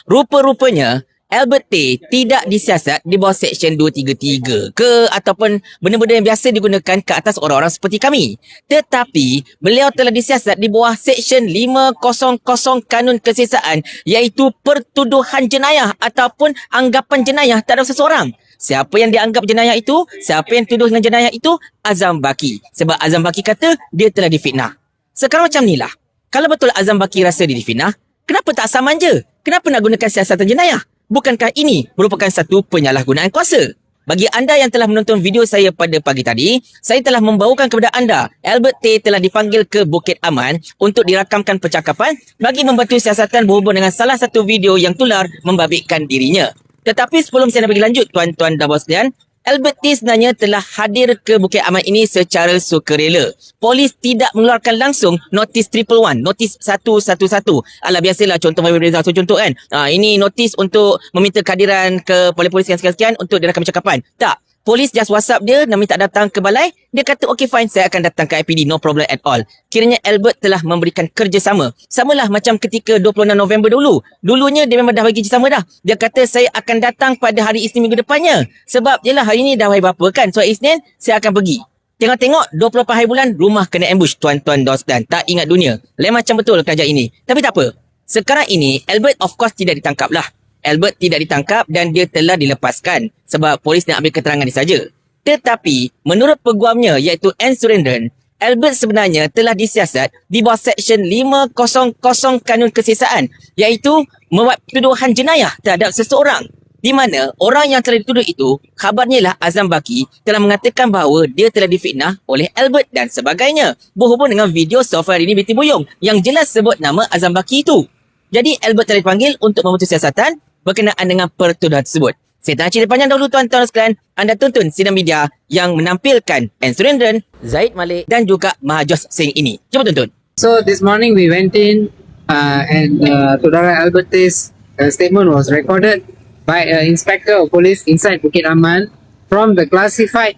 rupa-rupanya Albert Tay tidak disiasat di bawah Seksyen 233 ke ataupun benda-benda yang biasa digunakan ke atas orang-orang seperti kami. Tetapi beliau telah disiasat di bawah Seksyen 500 Kanun Kesesaan, iaitu pertuduhan jenayah ataupun anggapan jenayah terhadap seseorang. Siapa yang dianggap jenayah itu, siapa yang tuduh dengan jenayah itu, Azam Baki. Sebab Azam Baki kata dia telah difitnah. Sekarang macam ni lah. Kalau betul Azam Baki rasa dia difitnah, kenapa tak saman je? Kenapa nak gunakan siasatan jenayah? Bukankah ini merupakan satu penyalahgunaan kuasa? Bagi anda yang telah menonton video saya pada pagi tadi, saya telah membawakan kepada anda Albert Tay telah dipanggil ke Bukit Aman untuk dirakamkan percakapan bagi membantu siasatan berhubung dengan salah satu video yang tular membabitkan dirinya. Tetapi sebelum saya nak bagi lanjut tuan-tuan dan puan sekalian, Albert Tay sebenarnya telah hadir ke Bukit Aman ini secara sukarela. Polis tidak mengeluarkan langsung notis 111, notis 111. Alah biasalah contoh satu contoh kan. Ini notis untuk meminta kehadiran ke polis-polis sekian-sekian untuk dirakam percakapan. Tak. Polis just WhatsApp dia nak minta datang ke balai. Dia kata okay fine, saya akan datang ke IPD, no problem at all. Kiranya Albert telah memberikan kerjasama. Samalah macam ketika 26 November dulu. Dulunya dia memang dah bagi kerjasama dah. Dia kata saya akan datang pada hari Isnin minggu depannya. Sebab yelah hari ni dah hari berapa kan. So Isnin saya akan pergi. Tengok-tengok 24 hari bulan rumah kena ambush tuan-tuan dan sekalian. Tak ingat dunia. Lain macam betul kerajaan ini. Tapi tak apa. Sekarang ini Albert of course tidak ditangkap lah. Albert tidak ditangkap dan dia telah dilepaskan sebab polis nak ambil keterangan dia saja. Tetapi, menurut peguamnya iaitu N. Surendran, Albert sebenarnya telah disiasat di bawah Seksyen 500 Kanun Kesesaan, iaitu membuat tuduhan jenayah terhadap seseorang. Di mana orang yang telah dituduh itu, khabarnya lah Azam Baki telah mengatakan bahawa dia telah difitnah oleh Albert dan sebagainya. Berhubung dengan video software hari ini Binti Buyung yang jelas sebut nama Azam Baki itu. Jadi Albert telah dipanggil untuk membantu siasatan berkenaan dengan pertuduhan tersebut. Saya tak nak cerita panjang dahulu tuan-tuan sekalian. Anda tonton sidang media yang menampilkan N. Surendran, Zaid Malik dan juga Mahajos Singh ini. Jom tonton. So this morning we went in and Saudara Albert Tay's statement was recorded by an inspector of police inside Bukit Aman from the Classified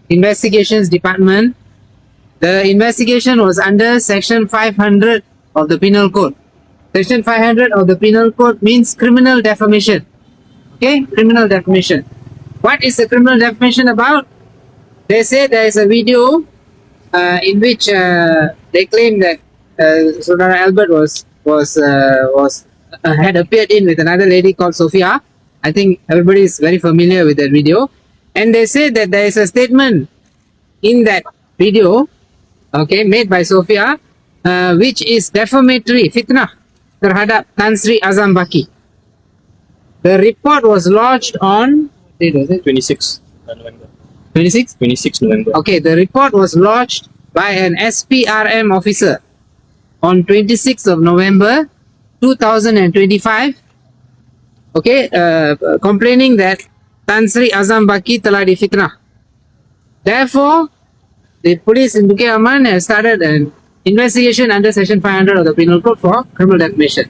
Investigations Department. The investigation was under Section 500 of the Penal Code. Section 500 of the Penal Code means criminal defamation. Okay, criminal defamation. What is the criminal defamation about? They say there is a video in which they claim that Saudara Albert had appeared in with another lady called Sophia. I think everybody is very familiar with that video. And they say that there is a statement in that video, okay, made by Sophia, which is defamatory, fitnah, terhadap Tan Sri Azam Baki. The report was lodged on 26 November. 26? 26 November. Okay, the report was lodged by an SPRM officer on 26th of November 2025. Okay, complaining that Tan Sri Azam Baki telah difitnah. Therefore, the police in Bukit Aman has started an investigation under Section 500 of the Penal Code for criminal defamation.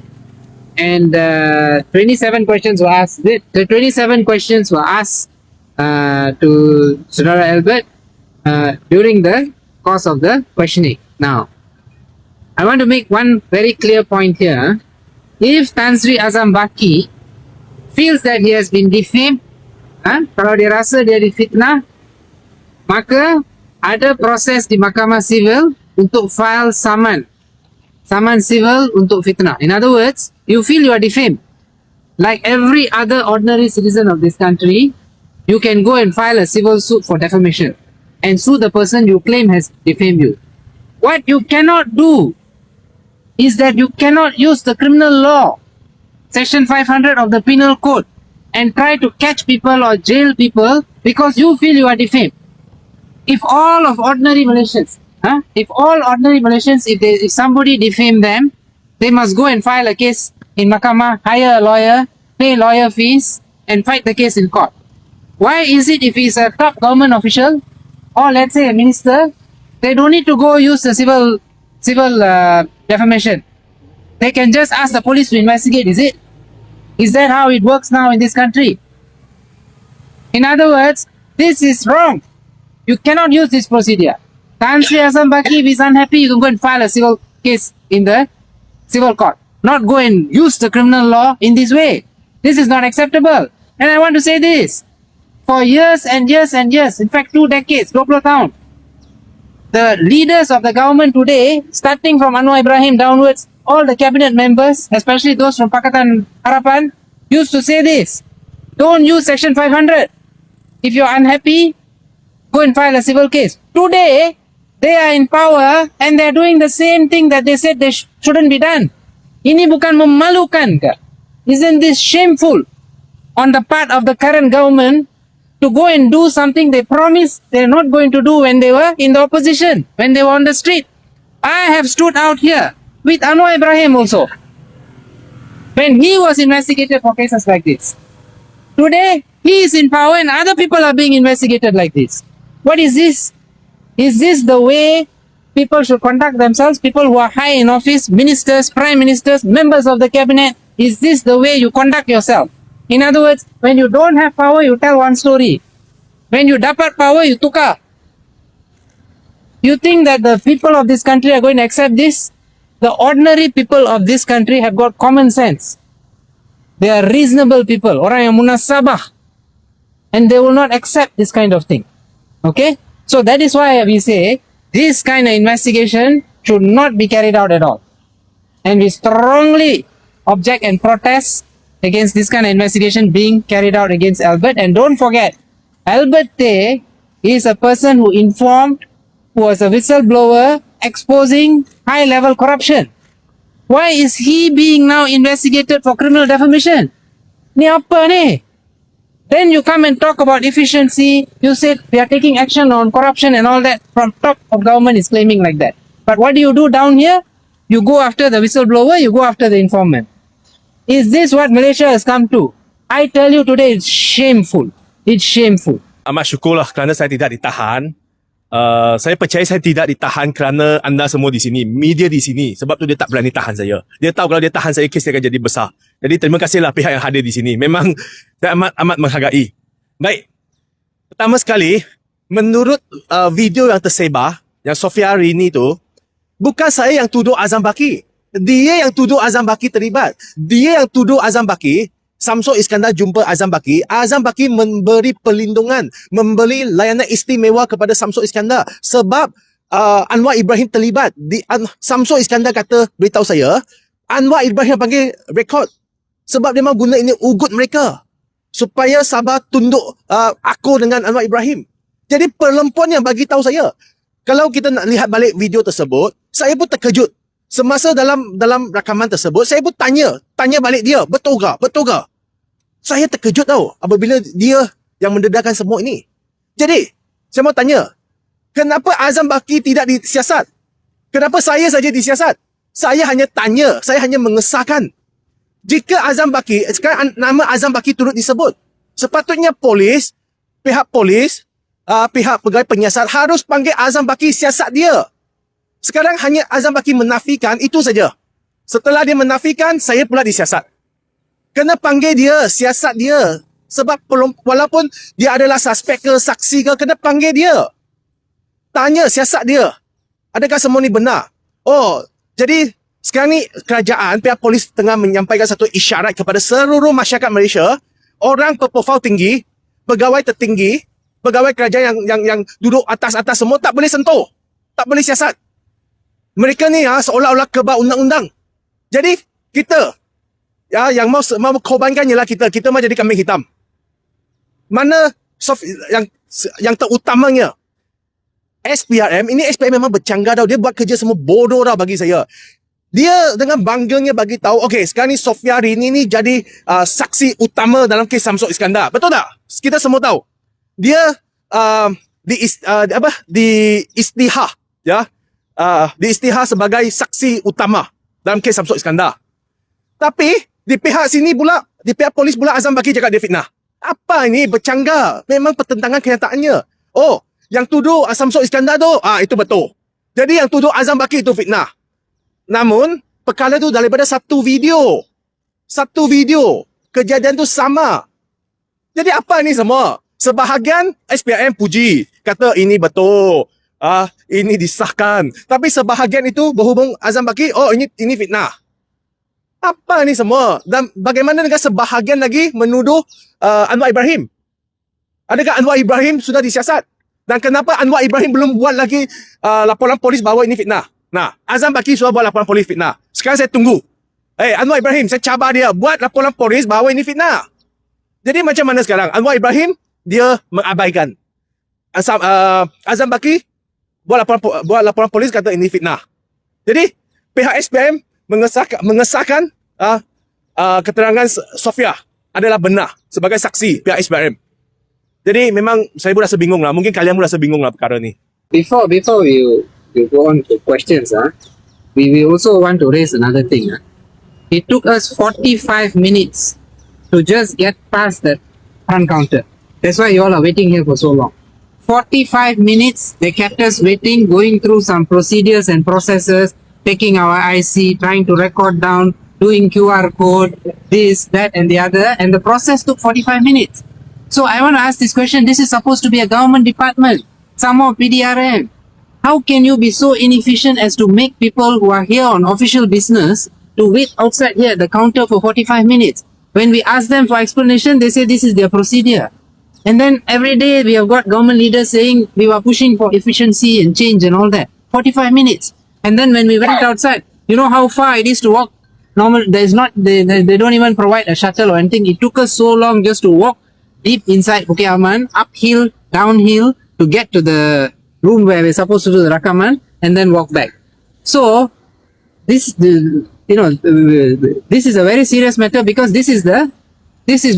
And 27 questions were asked. The 27 questions were asked to Saudara Albert during the course of the questioning. Now, I want to make one very clear point here. If Tan Sri Azam Baki feels that he has been defamed, kalau dia rasa dia difitnah, maka ada proses di Mahkamah Sivil untuk file saman civil untuk fitnah. In other words, you feel you are defamed. Like every other ordinary citizen of this country, you can go and file a civil suit for defamation and sue the person you claim has defamed you. What you cannot do is that you cannot use the criminal law, Section 500 of the Penal Code, and try to catch people or jail people because you feel you are defamed. If all ordinary Malaysians, if somebody defame them, they must go and file a case in Mahkamah, hire a lawyer, pay lawyer fees, and fight the case in court. Why is it if he's a top government official, or let's say a minister, they don't need to go use the civil defamation? They can just ask the police to investigate, is it? Is that how it works now in this country? In other words, this is wrong. You cannot use this procedure. Tan Sri Azam Baki, if he's unhappy, you can go and file a civil case in the civil court. not go and use the criminal law in this way. This is not acceptable. And I want to say this. For years and years and years, in fact 2 decades, 20 tahun, the leaders of the government today, starting from Anwar Ibrahim downwards, all the cabinet members, especially those from Pakatan Harapan, used to say this. Don't use Section 500. If you're unhappy, go and file a civil case. Today, they are in power and they're doing the same thing that they said they shouldn't be done. Ini bukan memalukan ke? Isn't this shameful on the part of the current government to go and do something they promised they're not going to do when they were in the opposition, when they were on the street? I have stood out here with Anwar Ibrahim also, when he was investigated for cases like this. Today, he is in power and other people are being investigated like this. What is this? Is this the way people should conduct themselves? People who are high in office, ministers, prime ministers, members of the cabinet, is this the way you conduct yourself? In other words, when you don't have power, you tell one story. When you dapat power, you tukar. You think that the people of this country are going to accept this? The ordinary people of this country have got common sense. They are reasonable people, orang yang munasabah, and they will not accept this kind of thing. Okay? So that is why we say this kind of investigation should not be carried out at all. And we strongly object and protest against this kind of investigation being carried out against Albert. And don't forget, Albert Tay is a person who informed, who was a whistleblower exposing high-level corruption. Why is he being now investigated for criminal defamation? Ni apa ni? Then you come and talk about efficiency. You said we are taking action on corruption and all that. From top of government is claiming like that. But what do you do down here? You go after the whistleblower, you go after the informant. Is this what Malaysia has come to? I tell you today, it's shameful. It's shameful. Amat syukurlah kerana saya tidak ditahan. Saya percaya saya tidak ditahan kerana anda semua di sini, media di sini. Sebab tu dia tak berani tahan saya. Dia tahu kalau dia tahan saya, kes dia akan jadi besar. Jadi terima kasihlah pihak yang hadir di sini. Memang saya amat menghargai. Baik. Pertama sekali, menurut video yang tersebar, yang Sofia Rini tu, bukan saya yang tuduh Azam Baki. Dia yang tuduh Azam Baki terlibat. Dia yang tuduh Azam Baki. Samsul Iskandar jumpa Azam Baki. Azam Baki memberi perlindungan, memberi layanan istimewa kepada Samsul Iskandar sebab Anwar Ibrahim terlibat. Samsul Iskandar kata, beritahu saya, Anwar Ibrahim panggil rekod sebab dia mahu guna ini ugut mereka supaya Sabah tunduk akur dengan Anwar Ibrahim. Jadi perempuan yang bagi tahu saya, kalau kita nak lihat balik video tersebut, saya pun terkejut. Semasa dalam rakaman tersebut, saya pun tanya balik dia, betul ke? Betul ke? Saya terkejut tahu apabila dia yang mendedahkan semua ini. Jadi, saya mau tanya, kenapa Azam Baki tidak disiasat? Kenapa saya saja disiasat? Saya hanya tanya, saya hanya mengesahkan. Jika Azam Baki, sekarang nama Azam Baki turut disebut, sepatutnya pihak polis, pihak pegawai penyiasat harus panggil Azam Baki siasat dia. Sekarang hanya Azam Baki menafikan, itu saja. Setelah dia menafikan, saya pula disiasat. Kena panggil dia, siasat dia. Sebab walaupun dia adalah suspek ke, saksi ke, kena panggil dia. Tanya, siasat dia. Adakah semua ni benar? Oh, jadi sekarang ni kerajaan, pihak polis tengah menyampaikan satu isyarat kepada seluruh masyarakat Malaysia. Orang berprofil tinggi, pegawai tertinggi, pegawai kerajaan yang duduk atas-atas semua tak boleh sentuh. Tak boleh siasat. Mereka ni seolah-olah kebal undang-undang. Jadi kita yang mau korbankan ialah kita mau jadi kambing hitam. Mana yang terutamanya SPRM, ini SPRM memang bercanggah tau. Dia buat kerja semua bodoh tau bagi saya. Dia dengan bangganya bagi tahu, okey, sekarang ni Sofia Rini ni jadi saksi utama dalam kes Samsul Iskandar. Betul tak? Kita semua tahu. Dia di istihar, ya. Di istihar sebagai saksi utama dalam kes Samsul Iskandar. Tapi di pihak sini pula, di pihak polis pula Azam Baki cakap dia fitnah. Apa ini? Bercanggah. Memang pertentangan kenyataannya. Oh, yang tuduh Samsul Iskandar tu, itu betul. Jadi yang tuduh Azam Baki itu fitnah. Namun, perkara tu daripada satu video. Satu video. Kejadian tu sama. Jadi apa ni semua? Sebahagian SPRM puji. Kata ini betul. Ini disahkan. Tapi sebahagian itu berhubung Azam Baki, oh ini fitnah. Apa ni semua? Dan bagaimana dengan sebahagian lagi menuduh Anwar Ibrahim? Adakah Anwar Ibrahim sudah disiasat? Dan kenapa Anwar Ibrahim belum buat lagi laporan polis bahawa ini fitnah? Nah, Azam Baki sudah buat laporan polis fitnah. Sekarang saya tunggu. Anwar Ibrahim, saya cabar dia buat laporan polis bahawa ini fitnah. Jadi macam mana sekarang? Anwar Ibrahim, dia mengabaikan. Azam Baki buat laporan polis kata ini fitnah. Jadi pihak SPM mengesahkan keterangan Sofia adalah benar sebagai saksi pihak SPM. Jadi memang saya pun rasa bingung lah. Mungkin kalian pun rasa bingung lah perkara ni. Before you go on to questions, we also want to raise another thing. It took us 45 minutes to just get past that front counter. That's why you all are waiting here for so long. 45 minutes, they kept us waiting, going through some procedures and processes, taking our IC, trying to record down, doing QR code, this, that, and the other, and the process took 45 minutes. So I want to ask this question. This is supposed to be a government department, some more PDRM. How can you be so inefficient as to make people who are here on official business to wait outside here at the counter for 45 minutes? When we ask them for explanation, they say this is their procedure. And then every day we have got government leaders saying we were pushing for efficiency and change and all that. 45 minutes. And then when we went outside, you know how far it is to walk? Normal, they don't even provide a shuttle or anything. It took us so long just to walk deep inside Bukit Aman, uphill, downhill to get to the room where we're supposed to do the rakaman and then walk back. So this is a very serious matter because this is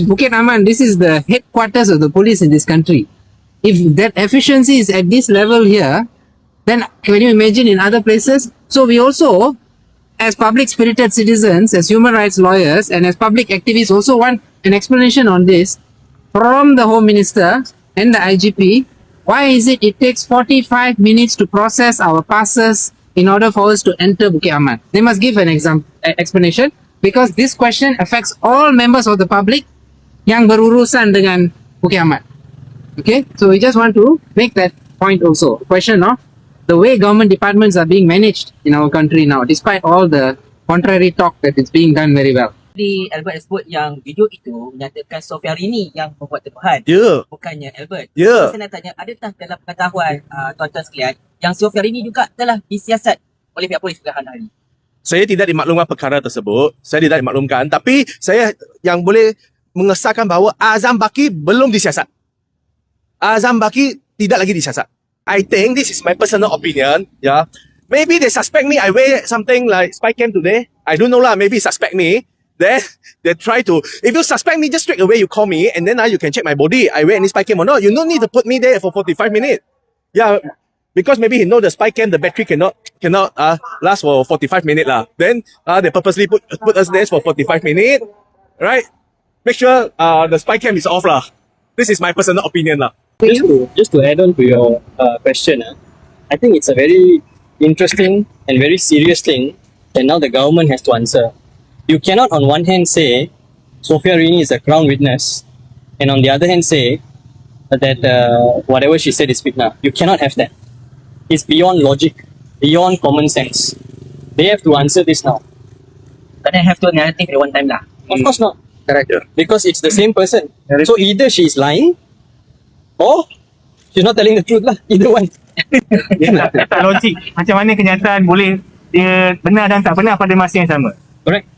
Bukit Aman, this is the headquarters of the police in this country. If that efficiency is at this level here, then can you imagine in other places? So we also, as public spirited citizens, as human rights lawyers, and as public activists also want an explanation on this from the Home Minister and the IGP. Why is it takes 45 minutes to process our passes in order for us to enter Bukit Aman? They must give an explanation because this question affects all members of the public yang berurusan dengan Bukit Aman. Okay, so we just want to make that point also. Question of the way government departments are being managed in our country now, despite all the contrary talk that is being done very well. Di Albert sebut yang video itu menyatakan Sofia Rini yang membuat tuduhan. Ya. Bukannya Albert. Ya. Saya nak tanya, adakah dalam pengetahuan tuan-tuan sekalian yang Sofia Rini juga telah disiasat oleh pihak polis pada hari ini? Saya tidak dimaklumkan perkara tersebut. Saya tidak dimaklumkan. Tapi saya yang boleh mengesahkan bahawa Azam Baki belum disiasat. Azam Baki tidak lagi disiasat. I think this is my personal opinion. Yeah. Maybe they suspect me. I wear something like spy cam today. I don't know lah. Maybe suspect me. Then they try to. If you suspect me, just straight away you call me, and then you can check my body. I wear any spy cam or not. You don't need to put me there for 45 minutes. Yeah, because maybe he know the spy cam, the battery cannot last for 45 minutes lah. Then they purposely put us there for 45 minutes, right? Make sure the spy cam is off lah. This is my personal opinion lah. Just to add on to your question, I think it's a very interesting and very serious thing that now the government has to answer. You cannot on one hand say Sofia Rini is a crown witness and on the other hand say that whatever she said is fitna. You cannot have that. It's beyond logic, beyond common sense. They have to answer this now. Tak ada have to narrative at one time lah. Of course not. Correct. Because it's the same person. So either she's lying or she's not telling the truth lah. Either one. Tak logik. Macam mana kenyataan boleh dia benar dan tak benar pada masa yang sama? Correct.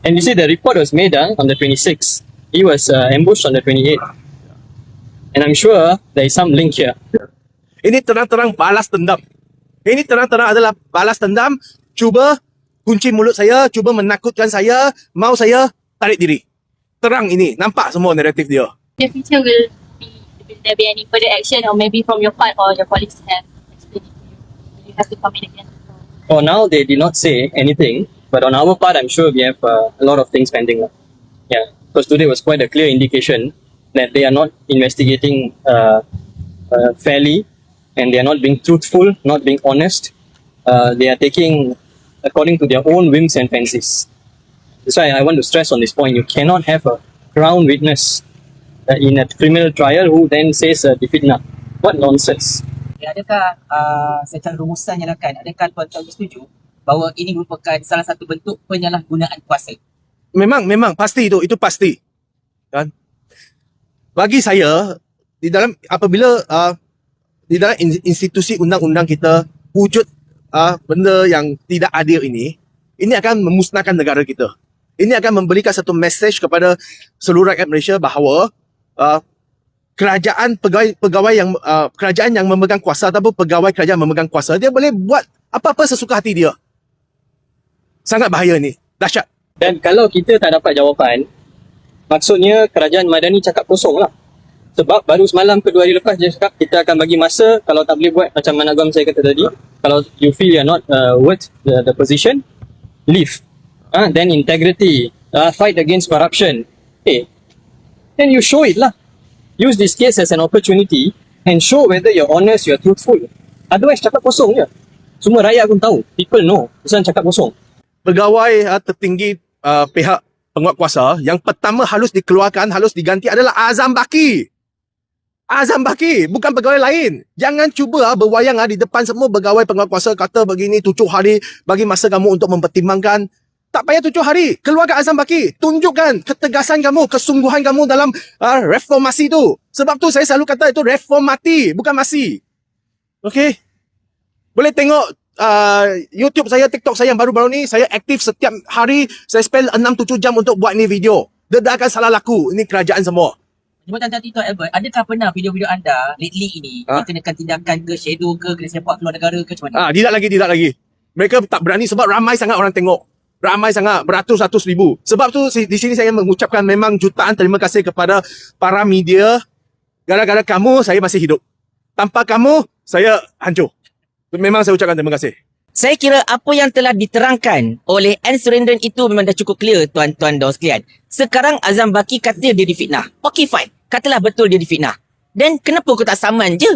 And you see the report was made on the 26th. He was ambushed on the 28th. And I'm sure there is some link here. Ini terang-terang balas dendam. Ini terang-terang adalah balas dendam. Cuba kunci mulut saya, cuba menakutkan saya, mau saya tarik diri. Terang ini, nampak semua naratif dia. In the future, will there be any further action or maybe from your part or your colleagues have explained it to you? You have to come in again. For now, they did not say anything. But on our part, I'm sure we have a lot of things pending. Yeah, because today was quite a clear indication that they are not investigating fairly and they are not being truthful, not being honest. They are taking according to their own whims and fancies. That's why I want to stress on this point. You cannot have a crown witness in a criminal trial who then says fitna. What nonsense. Adakah secara rumusan nyalakan, adakah tuan-tuan bersetuju bahawa ini merupakan salah satu bentuk penyalahgunaan kuasa? Memang pasti itu pasti. Kan? Bagi saya di dalam apabila di dalam institusi undang-undang kita wujud benda yang tidak adil ini akan memusnahkan negara kita. Ini akan memberikan satu mesej kepada seluruh rakyat Malaysia bahawa pegawai yang kerajaan yang memegang kuasa ataupun pegawai kerajaan memegang kuasa, dia boleh buat apa-apa sesuka hati dia. Sangat bahaya ni. Dahsyat. Dan kalau kita tak dapat jawapan, maksudnya kerajaan Madani cakap kosong lah. Sebab baru semalam ke 2 hari lepas dia cakap kita akan bagi masa, kalau tak boleh buat macam mana Agam saya kata tadi, kalau you feel you are not worth the position, leave. Then integrity, fight against corruption. Then you show it lah. Use this case as an opportunity and show whether you're honest, you're truthful. Otherwise cakap kosong je. Semua rakyat pun tahu. People know. Kesan cakap kosong. Pegawai tertinggi pihak penguatkuasa yang pertama harus dikeluarkan, harus diganti adalah Azam Baki. Azam Baki, bukan pegawai lain. Jangan cuba berwayang di depan semua pegawai penguatkuasa kata begini 7 hari bagi masa kamu untuk mempertimbangkan. Tak payah 7 hari. Keluarkan Azam Baki. Tunjukkan ketegasan kamu, kesungguhan kamu dalam reformasi tu. Sebab tu saya selalu kata itu reformati, bukan masi. Okey? Boleh tengok YouTube saya, TikTok saya yang baru-baru ni, saya aktif setiap hari, saya spend 6-7 jam untuk buat ni video. Dedahkan salah laku. Ini kerajaan semua. Jabatan Tuan Albert, adakah pernah video-video anda lately ini dikenakan tindakan ke, shadow ke, kena sepak keluar negara ke, macam mana? Tidak lagi. Mereka tak berani sebab ramai sangat orang tengok. Ramai sangat, beratus-ratus ribu. Sebab tu di sini saya mengucapkan memang jutaan terima kasih kepada para media. Gara-gara kamu, saya masih hidup. Tanpa kamu, saya hancur. Memang saya ucapkan terima kasih. Saya kira apa yang telah diterangkan oleh Anne Surendon itu memang dah cukup clear, tuan-tuan dan sekalian. Sekarang Azam Baki kata dia difitnah. Okey, fine. Katalah betul dia difitnah. Dan kenapa kau tak saman je?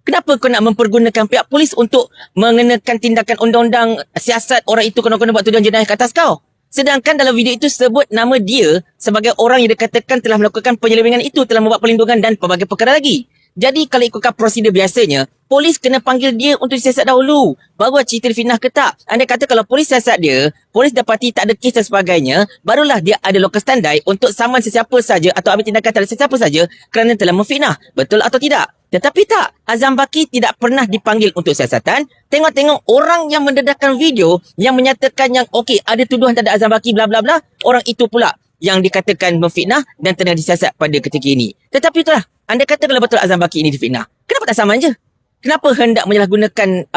Kenapa kau nak mempergunakan pihak polis untuk mengenakan tindakan undang-undang siasat orang itu kena buat tuduhan jenayah ke atas kau? Sedangkan dalam video itu sebut nama dia sebagai orang yang dikatakan telah melakukan penyelewengan itu, telah membuat perlindungan dan pelbagai perkara lagi. Jadi kalau ikutkan prosedur biasanya, polis kena panggil dia untuk disiasat dahulu. Baru cerita difitnah ke tak. Anda kata kalau polis siasat dia, polis dapati tak ada kes dan sebagainya, barulah dia ada local standby untuk saman sesiapa saja atau ambil tindakan terhadap sesiapa saja kerana telah memfitnah. Betul atau tidak? Tetapi tak. Azam Baki tidak pernah dipanggil untuk siasatan. Tengok-tengok orang yang mendedahkan video yang menyatakan yang okey, ada tuduhan terhadap Azam Baki bla bla bla, orang itu pula yang dikatakan memfitnah dan tengah disiasat pada ketika ini. Tetapi itulah, anda kata kalau betul Azam Baki ini difitnah, kenapa tak saman je? Kenapa hendak menyalahgunakan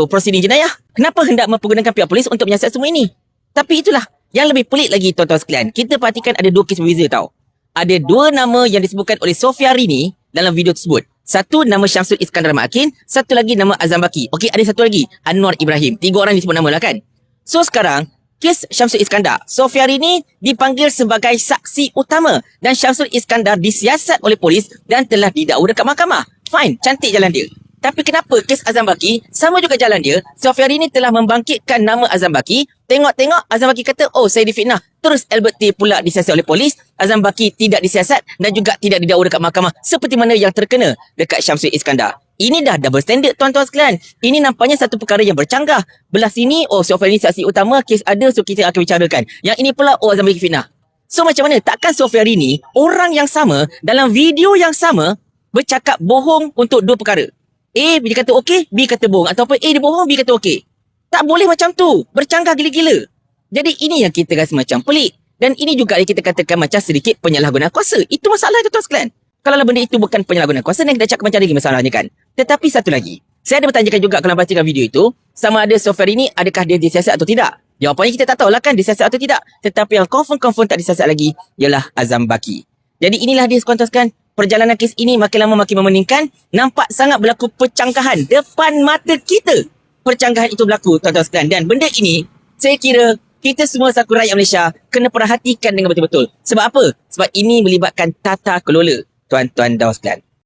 prosedur jenayah? Kenapa hendak mempergunakan pihak polis untuk menyiasat semua ini? Tapi itulah, yang lebih pelik lagi tuan-tuan sekalian, kita perhatikan ada 2 kes berbeza tau. Ada 2 nama yang disebutkan oleh Sofia Rini dalam video tersebut. Satu nama Syamsul Iskandar Makin, satu lagi nama Azam Baki. Okey, ada satu lagi, Anwar Ibrahim. 3 orang disebut nama lah kan? So sekarang, kes Syamsul Iskandar, Sofia Rini dipanggil sebagai saksi utama dan Syamsul Iskandar disiasat oleh polis dan telah didakwa dekat mahkamah. Fine, cantik jalan dia. Tapi kenapa kes Azam Baki sama juga jalan dia? Sofia Rini telah membangkitkan nama Azam Baki. Tengok-tengok Azam Baki kata, oh saya difitnah. Terus Albert T pula disiasat oleh polis. Azam Baki tidak disiasat dan juga tidak didakwa dekat mahkamah seperti mana yang terkena dekat Syamsul Iskandar. Ini dah double standard tuan-tuan sekalian. Ini nampaknya satu perkara yang bercanggah. Belah sini, oh Sofia Rini saksi utama, kes ada so kita akan bicarakan. Yang ini pula, oh Azam Baki fitnah. So macam mana? Takkan Sofia Rini, orang yang sama, dalam video yang sama, bercakap bohong untuk 2 perkara. A, dia kata okey, B kata bohong. Ataupun A dia bohong, B kata okey. Tak boleh macam tu. Bercanggah gila-gila. Jadi ini yang kita rasa macam pelik. Dan ini juga yang kita katakan macam sedikit penyalahgunaan kuasa. Itu masalah tuan-tuan sekalian. Kalau benda itu bukan penyalahgunaan kuasa, dan kita cakap macam lagi masalahnya kan. Tetapi satu lagi. Saya ada bertanyakan juga kalau bacakan video itu, sama ada Sofia Rini, adakah dia disiasat atau tidak? Jawapannya kita tak tahulah kan disiasat atau tidak. Tetapi yang confirm tak disiasat lagi, ialah Azam Baki. Jadi inilah dia tuan-tuan sekalian. Perjalanan kes ini makin lama makin memeningkan. Nampak sangat berlaku percanggahan depan mata kita. Percanggahan itu berlaku tuan-tuan sekalian. Dan benda ini, saya kira kita semua selaku rakyat Malaysia kena perhatikan dengan betul-betul. Sebab apa? Sebab ini melibatkan tata kelola tuan-tuan dan sekalian.